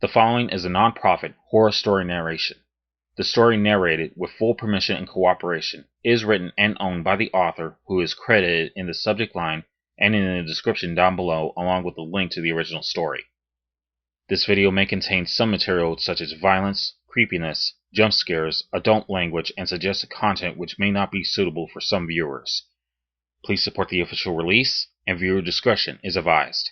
The following is a non-profit horror story narration. The story, narrated with full permission and cooperation, is written and owned by the author, who is credited in the subject line and in the description down below, along with a link to the original story. This video may contain some material such as violence, creepiness, jump scares, adult language, and suggested content which may not be suitable for some viewers. Please support the official release, and viewer discretion is advised.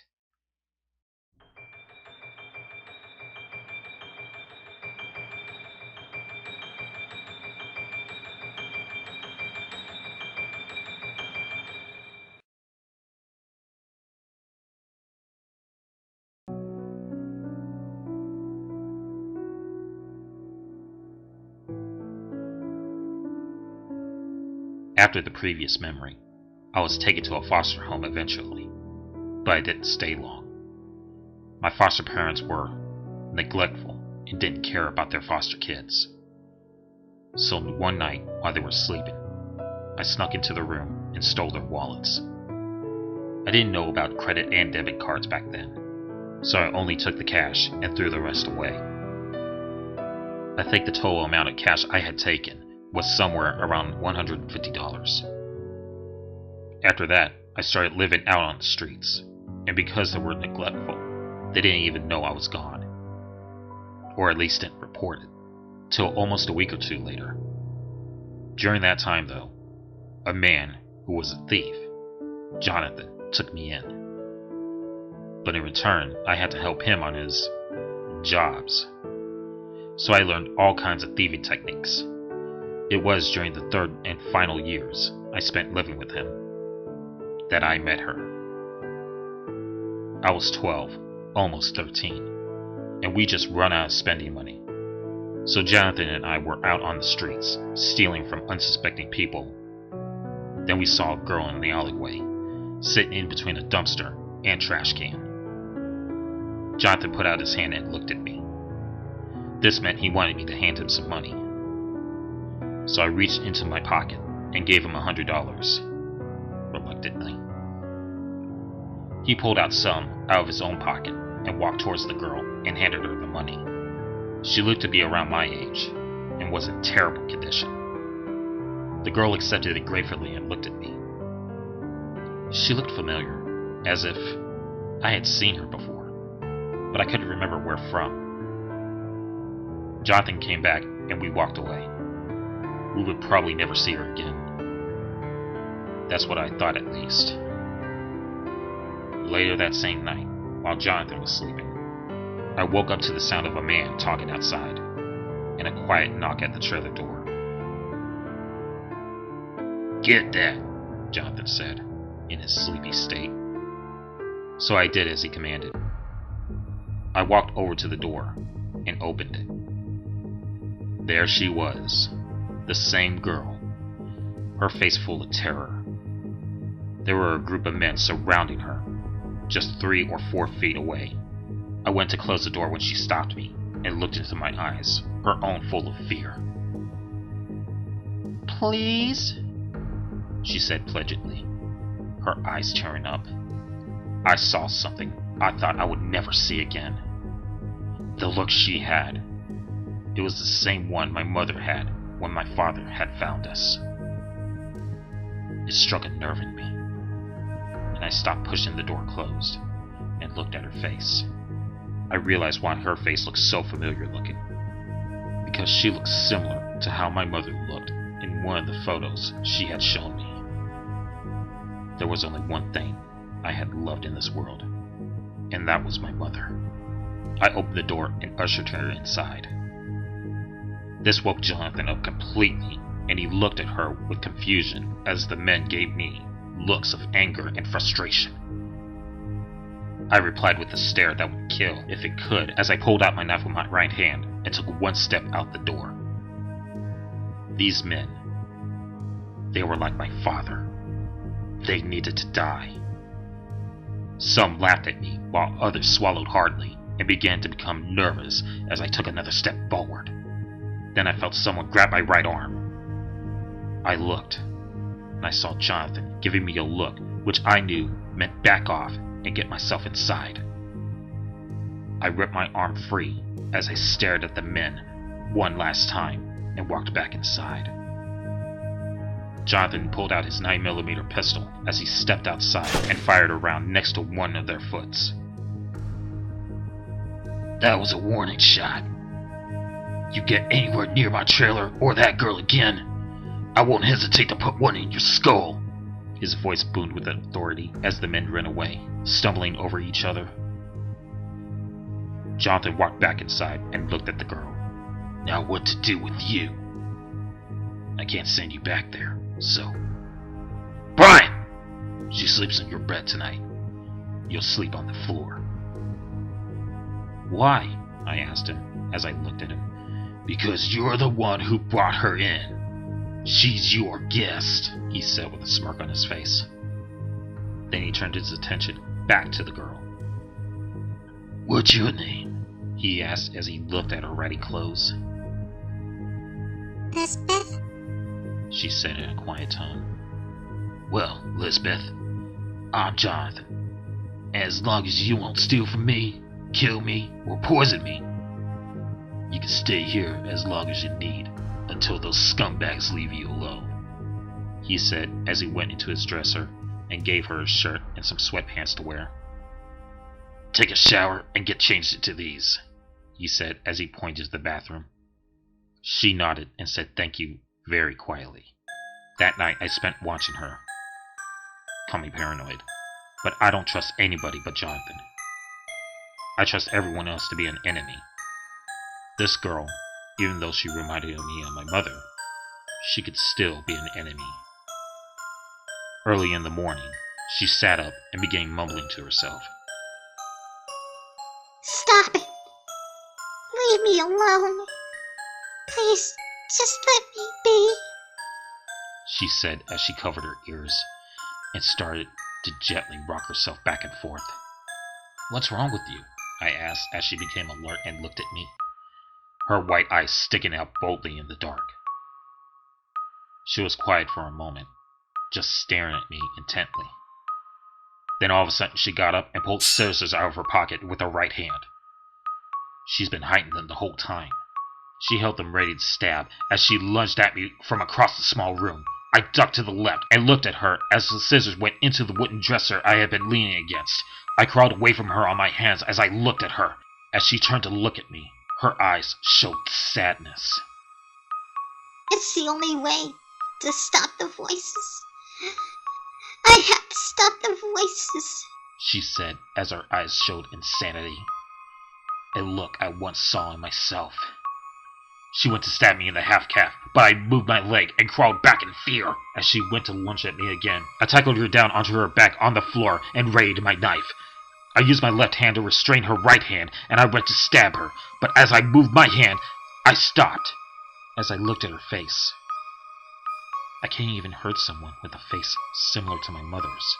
After the previous memory, I was taken to a foster home eventually, but I didn't stay long. My foster parents were neglectful and didn't care about their foster kids. So one night, while they were sleeping, I snuck into their room and stole their wallets. I didn't know about credit and debit cards back then, so I only took the cash and threw the rest away. I think the total amount of cash I had taken was somewhere around $150. After that, I started living out on the streets, and because they were neglectful, they didn't even know I was gone. Or at least didn't report it, till almost a week or two later. During that time though, a man who was a thief, Jonathan, took me in. But in return, I had to help him on his jobs. So I learned all kinds of thieving techniques. It was during the third and final years I spent living with him that I met her. I was 12, almost 13, and we just run out of spending money. So Jonathan and I were out on the streets, stealing from unsuspecting people. Then we saw a girl in the alleyway, sitting in between a dumpster and trash can. Jonathan put out his hand and looked at me. This meant he wanted me to hand him some money. So I reached into my pocket and gave him $100, reluctantly. He pulled out some out of his own pocket and walked towards the girl and handed her the money. She looked to be around my age and was in terrible condition. The girl accepted it gratefully and looked at me. She looked familiar, as if I had seen her before, but I couldn't remember where from. Jonathan came back and we walked away. We would probably never see her again. That's what I thought, at least. Later that same night, while Jonathan was sleeping, I woke up to the sound of a man talking outside, and a quiet knock at the trailer door. "Get that," Jonathan said, in his sleepy state. So I did as he commanded. I walked over to the door and opened it. There she was. The same girl, her face full of terror. There were a group of men surrounding her, just 3 or 4 feet away. I went to close the door when she stopped me and looked into my eyes, her own full of fear. "Please?" she said pledgingly, her eyes tearing up. I saw something I thought I would never see again. The look she had. It was the same one my mother had when my father had found us. It struck a nerve in me, and I stopped pushing the door closed and looked at her face. I realized why her face looked so familiar looking, because she looked similar to how my mother looked in one of the photos she had shown me. There was only one thing I had loved in this world, and that was my mother. I opened the door and ushered her inside. This woke Jonathan up completely, and he looked at her with confusion as the men gave me looks of anger and frustration. I replied with a stare that would kill if it could as I pulled out my knife with my right hand and took one step out the door. These men, they were like my father. They needed to die. Some laughed at me while others swallowed hardly and began to become nervous as I took another step forward. Then I felt someone grab my right arm. I looked, and I saw Jonathan giving me a look which I knew meant back off and get myself inside. I ripped my arm free as I stared at the men one last time and walked back inside. Jonathan pulled out his 9mm pistol as he stepped outside and fired a round next to one of their foots. That was a warning shot. You get anywhere near my trailer or that girl again, I won't hesitate to put one in your skull. His voice boomed with authority as the men ran away, stumbling over each other. Jonathan walked back inside and looked at the girl. Now what to do with you? I can't send you back there, so... Brian! She sleeps in your bed tonight. You'll sleep on the floor. Why? I asked him as I looked at him. Because you're the one who brought her in. She's your guest, he said with a smirk on his face. Then he turned his attention back to the girl. What's your name? He asked as he looked at her ratty clothes. Lisbeth? She said in a quiet tone. Well, Lisbeth, I'm Jonathan. As long as you won't steal from me, kill me, or poison me, you can stay here as long as you need, until those scumbags leave you alone, he said as he went into his dresser and gave her a shirt and some sweatpants to wear. Take a shower and get changed into these, he said as he pointed to the bathroom. She nodded and said thank you very quietly. That night I spent watching her. Call me paranoid, but I don't trust anybody but Jonathan. I trust everyone else to be an enemy. This girl, even though she reminded me of my mother, she could still be an enemy. Early in the morning, she sat up and began mumbling to herself. Stop it! Leave me alone! Please, just let me be! She said as she covered her ears and started to gently rock herself back and forth. What's wrong with you? I asked as she became alert and looked at me, her white eyes sticking out boldly in the dark. She was quiet for a moment, just staring at me intently. Then all of a sudden she got up and pulled scissors out of her pocket with her right hand. She's been hiding them the whole time. She held them ready to stab as she lunged at me from across the small room. I ducked to the left and looked at her as the scissors went into the wooden dresser I had been leaning against. I crawled away from her on my hands as I looked at her. As she turned to look at me, her eyes showed sadness. It's the only way to stop the voices. I have to stop the voices, she said as her eyes showed insanity. A look I once saw in myself. She went to stab me in the half-calf, but I moved my leg and crawled back in fear. As she went to lunge at me again, I tackled her down onto her back on the floor and raised my knife. I used my left hand to restrain her right hand, and I went to stab her, but as I moved my hand, I stopped. As I looked at her face, I can't even hurt someone with a face similar to my mother's.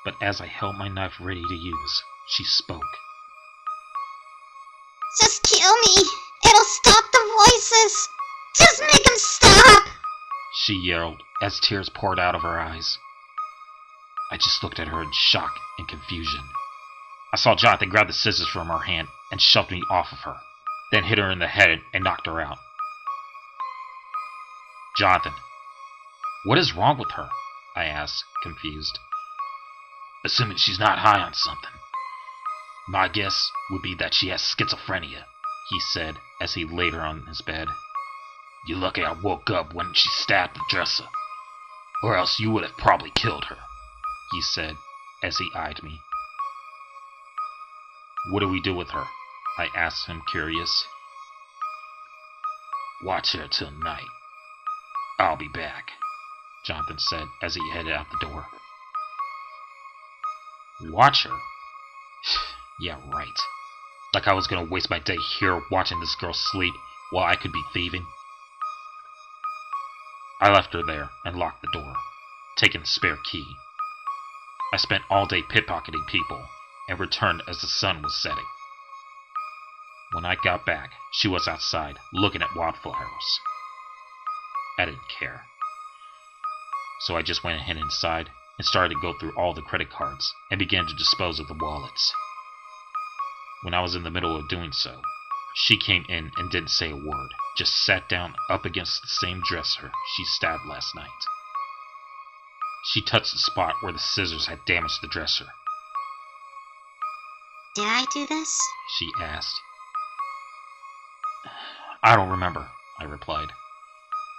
But as I held my knife ready to use, she spoke. Just kill me! It'll stop the voices! Just make them stop! She yelled as tears poured out of her eyes. I just looked at her in shock and confusion. I saw Jonathan grab the scissors from her hand and shoved me off of her, then hit her in the head and knocked her out. Jonathan, what is wrong with her? I asked, confused. Assuming she's not high on something. My guess would be that she has schizophrenia, he said as he laid her on his bed. You're lucky I woke up when she stabbed the dresser, or else you would have probably killed her, he said as he eyed me. What do we do with her? I asked him, curious. Watch her till night. I'll be back, Jonathan said as he headed out the door. Watch her? Yeah, right. Like I was gonna waste my day here watching this girl sleep while I could be thieving. I left her there and locked the door, taking the spare key. I spent all day pickpocketing people and returned as the sun was setting. When I got back, she was outside looking at wildflowers. I didn't care. So I just went ahead inside and started to go through all the credit cards and began to dispose of the wallets. When I was in the middle of doing so, she came in and didn't say a word, just sat down up against the same dresser she stabbed last night. She touched the spot where the scissors had damaged the dresser. Did I do this? She asked. I don't remember, I replied.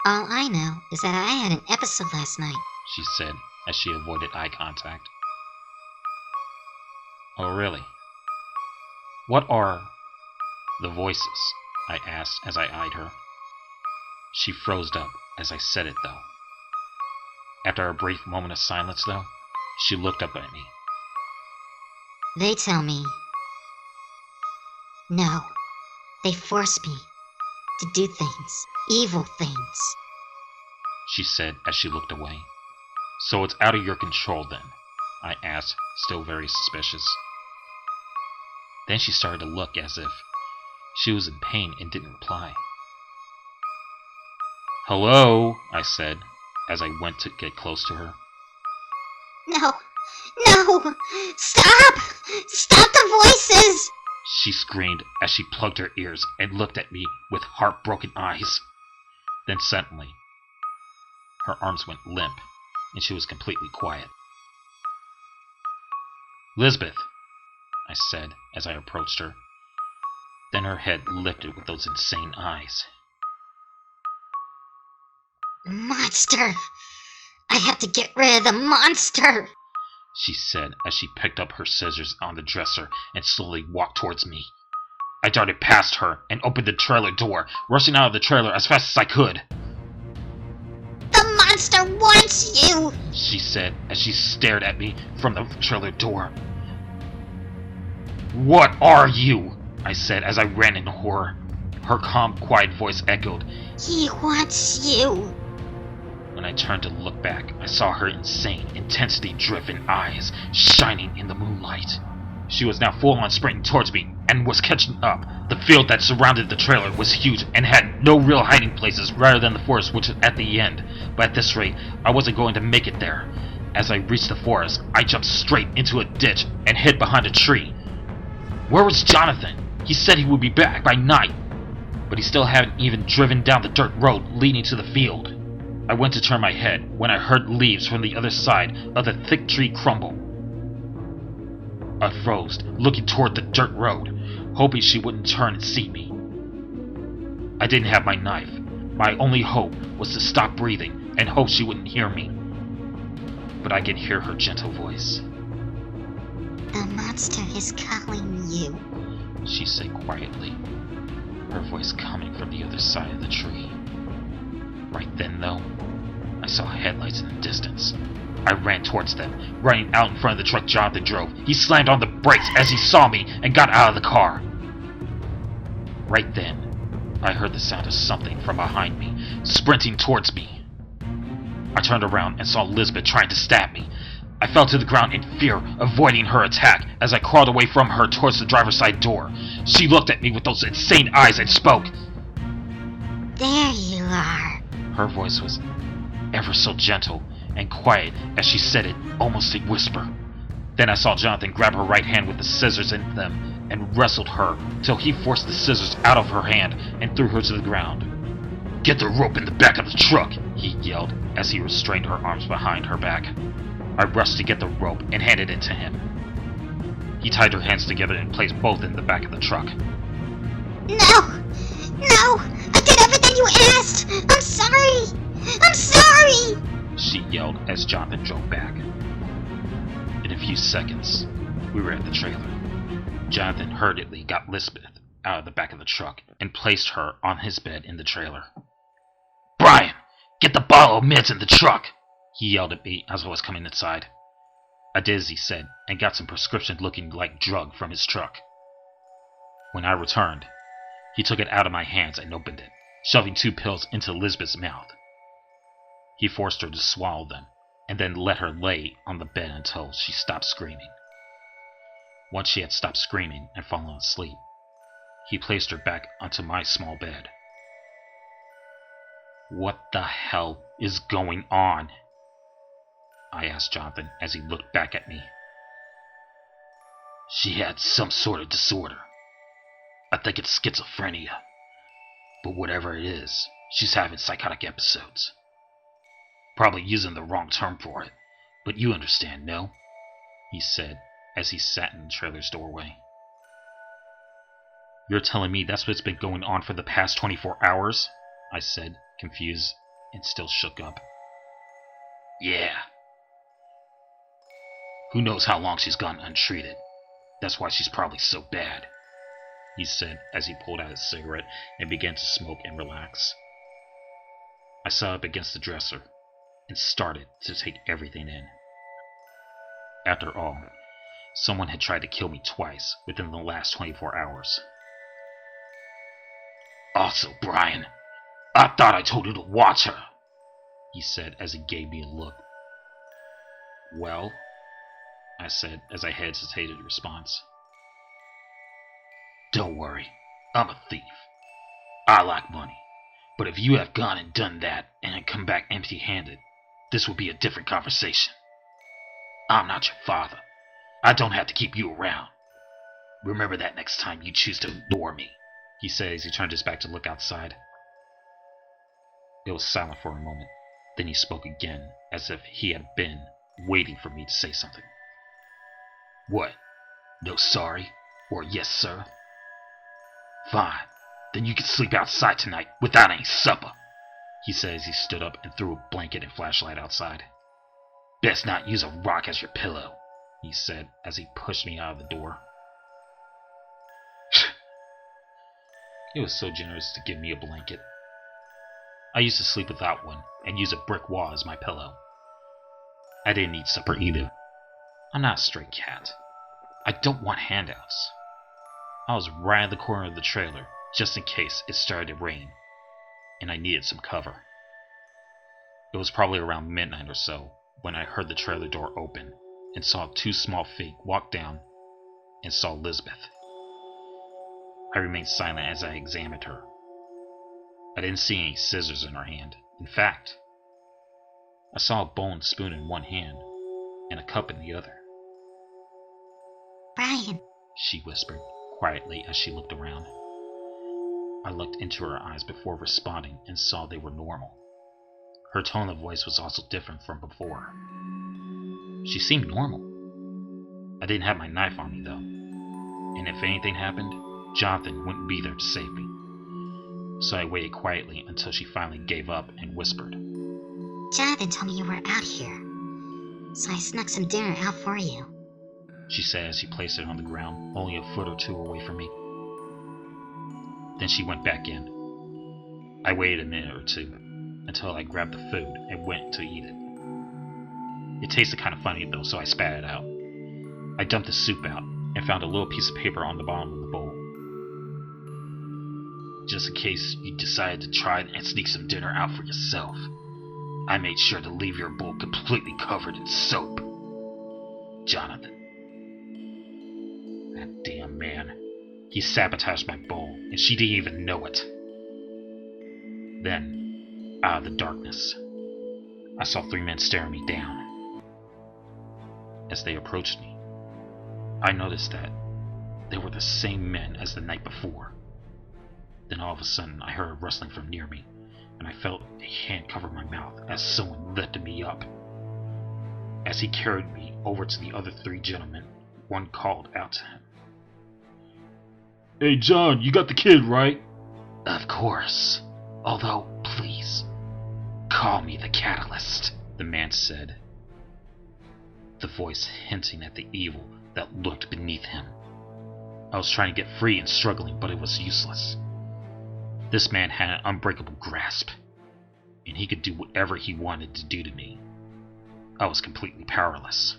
All I know is that I had an episode last night. She said as she avoided eye contact. Oh, really? What are the voices? I asked as I eyed her. She froze up as I said it, though. After a brief moment of silence, though, she looked up at me. They tell me. No, they force me to do things, evil things. She said as she looked away. So it's out of your control then? I asked, still very suspicious. Then she started to look as if she was in pain and didn't reply. Hello, I said, as I went to get close to her. No, no, stop! Stop the voices! She screamed as she plugged her ears and looked at me with heartbroken eyes. Then suddenly, her arms went limp, and she was completely quiet. Lisbeth, I said as I approached her. Then her head lifted with those insane eyes. Monster! I have to get rid of the monster! She said as she picked up her scissors on the dresser and slowly walked towards me. I darted past her and opened the trailer door, rushing out of the trailer as fast as I could. The monster wants you! She said as she stared at me from the trailer door. What are you? I said as I ran in horror. Her calm, quiet voice echoed. He wants you. When I turned to look back, I saw her insane, intensity-driven eyes shining in the moonlight. She was now full-on sprinting towards me and was catching up. The field that surrounded the trailer was huge and had no real hiding places rather than the forest, which was at the end. But at this rate, I wasn't going to make it there. As I reached the forest, I jumped straight into a ditch and hid behind a tree. Where was Jonathan? He said he would be back by night, but he still hadn't even driven down the dirt road leading to the field. I went to turn my head when I heard leaves from the other side of the thick tree crumble. I froze, looking toward the dirt road, hoping she wouldn't turn and see me. I didn't have my knife. My only hope was to stop breathing and hope she wouldn't hear me. But I could hear her gentle voice. The monster is calling you, she said quietly, her voice coming from the other side of the tree. Right then, though, I saw headlights in the distance. I ran towards them, running out in front of the truck Jonathan drove. He slammed on the brakes as he saw me and got out of the car. Right then, I heard the sound of something from behind me, sprinting towards me. I turned around and saw Lisbeth trying to stab me. I fell to the ground in fear, avoiding her attack as I crawled away from her towards the driver's side door. She looked at me with those insane eyes and spoke. There you are. Her voice was ever so gentle and quiet as she said it, almost a whisper. Then I saw Jonathan grab her right hand with the scissors in them and wrestled her till he forced the scissors out of her hand and threw her to the ground. Get the rope in the back of the truck, he yelled as he restrained her arms behind her back. I rushed to get the rope and handed it to him. He tied her hands together and placed both in the back of the truck. No! No! I did everything you asked! I'm sorry! I'm sorry! She yelled as Jonathan drove back. In a few seconds, we were at the trailer. Jonathan hurriedly got Lisbeth out of the back of the truck and placed her on his bed in the trailer. Brian, get the bottle of meds in the truck! He yelled at me as I was coming inside. I did as he said and got some prescription-looking like drug from his truck. When I returned, he took it out of my hands and opened it, shoving 2 pills into Lisbeth's mouth. He forced her to swallow them, and then let her lay on the bed until she stopped screaming. Once she had stopped screaming and fallen asleep, he placed her back onto my small bed. What the hell is going on? I asked Jonathan as he looked back at me. She had some sort of disorder, think it's schizophrenia. But whatever it is, she's having psychotic episodes. Probably using the wrong term for it, but you understand, no? He said as he sat in the trailer's doorway. You're telling me that's what's been going on for the past 24 hours? I said, confused and still shook up. Yeah. Who knows how long she's gone untreated. That's why she's probably so bad, he said as he pulled out his cigarette and began to smoke and relax. I sat up against the dresser and started to take everything in. After all, someone had tried to kill me twice within the last 24 hours. Also, Brian, I thought I told you to watch her, he said as he gave me a look. Well, I said as I hesitated in response. Don't worry, I'm a thief. I like money, but if you have gone and done that and then come back empty-handed, this will be a different conversation. I'm not your father. I don't have to keep you around. Remember that next time you choose to ignore me, he said as he turned his back to look outside. It was silent for a moment. Then he spoke again, as if he had been waiting for me to say something. What? No sorry? Or yes, sir? Fine. Then you can sleep outside tonight without any supper, he said as he stood up and threw a blanket and flashlight outside. Best not use a rock as your pillow, he said as he pushed me out of the door. He was so generous to give me a blanket. I used to sleep without one and use a brick wall as my pillow. I didn't eat supper either. I'm not a stray cat. I don't want handouts. I was right in the corner of the trailer just in case it started to rain, and I needed some cover. It was probably around midnight or so when I heard the trailer door open and saw two small feet walk down and saw Elizabeth. I remained silent as I examined her. I didn't see any scissors in her hand. In fact, I saw a bowl and spoon in one hand and a cup in the other. Brian, She whispered quietly as she looked around. I looked into her eyes before responding and saw they were normal. Her tone of voice was also different from before. She seemed normal. I didn't have my knife on me though, and if anything happened, Jonathan wouldn't be there to save me. So I waited quietly until she finally gave up and whispered. Jonathan told me you were out here, so I snuck some dinner out for you. She said as she placed it on the ground, only a foot or two away from me. Then she went back in. I waited a minute or two until I grabbed the food and went to eat it. It tasted kind of funny though, so I spat it out. I dumped the soup out and found a little piece of paper on the bottom of the bowl. Just in case you decided to try and sneak some dinner out for yourself, I made sure to leave your bowl completely covered in soap. Jonathan. That damn man. He sabotaged my bowl, and she didn't even know it. Then, out of the darkness, I saw three men staring me down. As they approached me, I noticed that they were the same men as the night before. Then all of a sudden, I heard a rustling from near me, and I felt a hand cover my mouth as someone lifted me up. As he carried me over to the other three gentlemen, one called out to him. Hey John, you got the kid, right? Of course. Although, please, call me the Catalyst, the man said, the voice hinting at the evil that lurked beneath him. I was trying to get free and struggling, but it was useless. This man had an unbreakable grasp, and he could do whatever he wanted to do to me. I was completely powerless.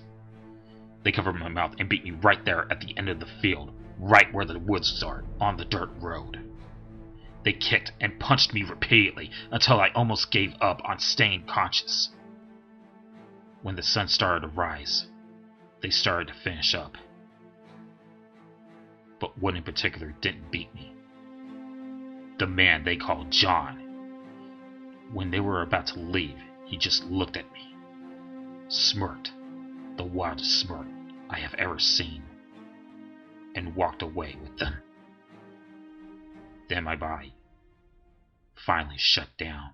They covered my mouth and beat me right there at the end of the field, right where the woods start, on the dirt road. They kicked and punched me repeatedly until I almost gave up on staying conscious. When the sun started to rise, they started to finish up. But one in particular didn't beat me. The man they called John. When they were about to leave, he just looked at me, smirked, the wildest smirk I have ever seen, and walked away with them. Then my body finally shut down.